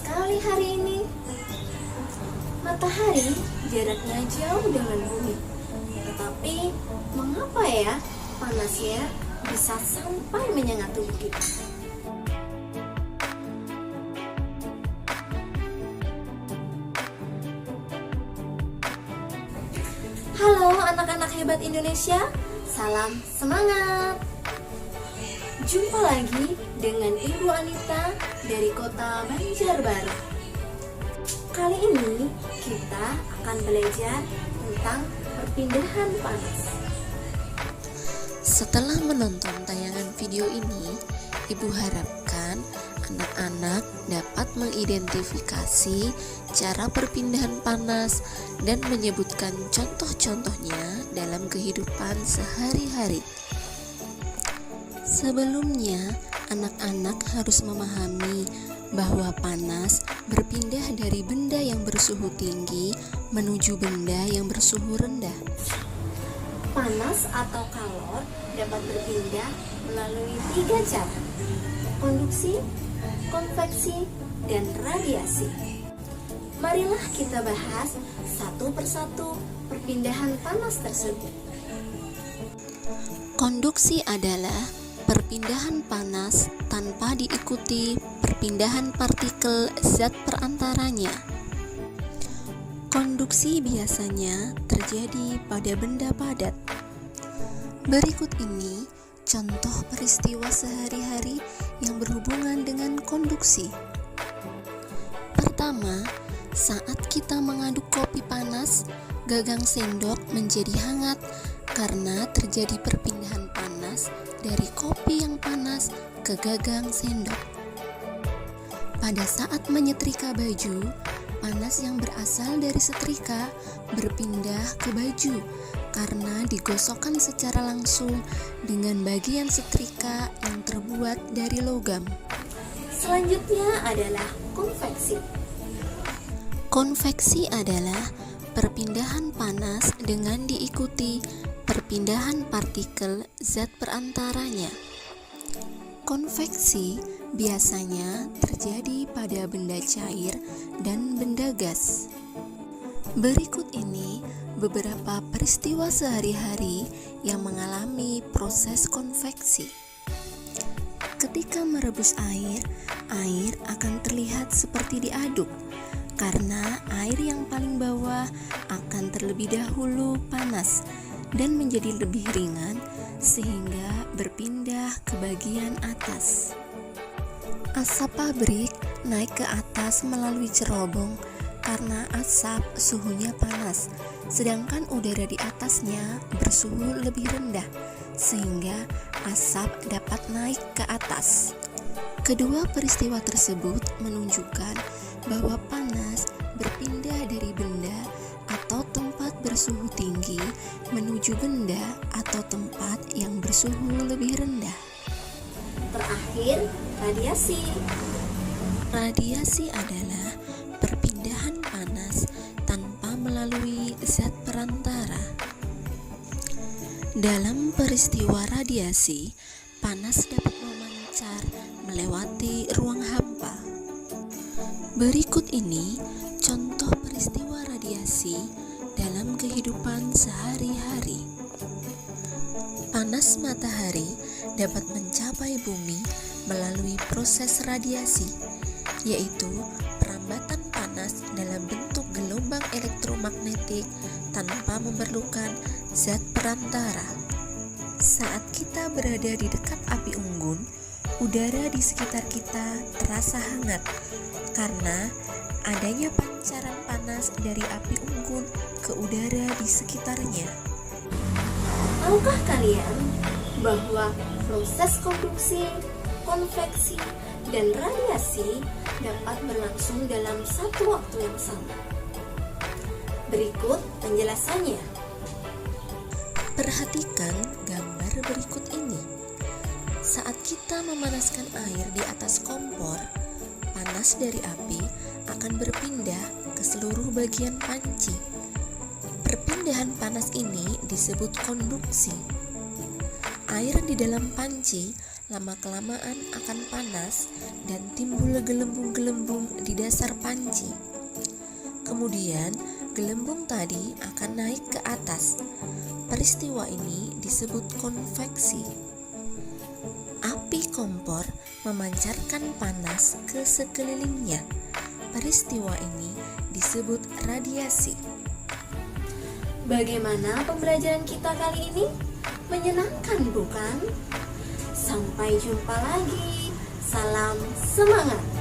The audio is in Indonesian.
sekali hari ini. Matahari jaraknya jauh dengan bumi. Tetapi mengapa ya panasnya bisa sampai menyengat tubuh kita? Halo anak-anak hebat Indonesia, salam semangat! Jumpa lagi dengan Ibu Anita dari kota Banjarbaru. Kali ini kita akan belajar tentang perpindahan panas. Setelah menonton tayangan video ini, Ibu harapkan anak-anak dapat mengidentifikasi cara perpindahan panas dan menyebutkan contoh-contohnya dalam kehidupan sehari-hari. Sebelumnya, anak-anak harus memahami bahwa panas berpindah dari benda yang bersuhu tinggi menuju benda yang bersuhu rendah. Panas atau kalor dapat berpindah melalui 3 cara: konduksi, konveksi, dan radiasi. Marilah kita bahas satu persatu perpindahan panas tersebut. Konduksi adalah perpindahan panas tanpa diikuti perpindahan partikel zat perantaranya. Konduksi biasanya terjadi pada benda padat. Berikut ini contoh peristiwa sehari-hari yang berhubungan dengan konduksi. Pertama, saat kita mengaduk kopi panas, gagang sendok menjadi hangat karena terjadi perpindahan panas dari kopi yang panas ke gagang sendok. Pada saat menyetrika baju, panas yang berasal dari setrika berpindah ke baju karena digosokkan secara langsung dengan bagian setrika yang terbuat dari logam. Selanjutnya adalah konveksi. Konveksi adalah perpindahan panas dengan diikuti perpindahan partikel zat perantaranya. Konveksi biasanya terjadi pada benda cair dan benda gas. Berikut ini beberapa peristiwa sehari-hari yang mengalami proses konveksi. Ketika merebus air, air akan terlihat seperti diaduk karena air yang paling bawah akan terlebih dahulu panas dan menjadi lebih ringan sehingga berpindah ke bagian atas. Asap pabrik naik ke atas melalui cerobong karena asap suhunya panas, sedangkan udara di atasnya bersuhu lebih rendah sehingga asap dapat naik ke atas. Kedua peristiwa tersebut menunjukkan bahwa panas berpindah dari benda atau tempat bersuhu tinggi menuju benda atau tempat yang bersuhu lebih rendah. Terakhir, radiasi. Radiasi adalah perpindahan panas tanpa melalui zat perantara. Dalam peristiwa radiasi, panas dapat memancar melewati ruang hampa. Berikut ini contoh peristiwa radiasi dalam kehidupan sehari-hari. Panas matahari dapat mencapai bumi melalui proses radiasi, yaitu perambatan panas dalam bentuk gelombang elektromagnetik tanpa memerlukan zat perantara. Saat kita berada di dekat api unggun, udara di sekitar kita terasa hangat karena adanya pancaran panas dari api unggun ke udara di sekitarnya. Tahukah kalian bahwa proses konduksi, konveksi, dan radiasi dapat berlangsung dalam satu waktu yang sama? Berikut penjelasannya. Perhatikan gambar berikut ini. Saat kita memanaskan air di atas kompor, panas dari api akan berpindah ke seluruh bagian panci. Perpindahan panas ini disebut konduksi. Air di dalam panci lama-kelamaan akan panas dan timbul gelembung-gelembung di dasar panci. Kemudian gelembung tadi akan naik ke atas. Peristiwa ini disebut konveksi. Api kompor memancarkan panas ke sekelilingnya. Peristiwa ini disebut radiasi. Bagaimana pembelajaran kita kali ini? Menyenangkan bukan? Sampai jumpa lagi. Salam semangat.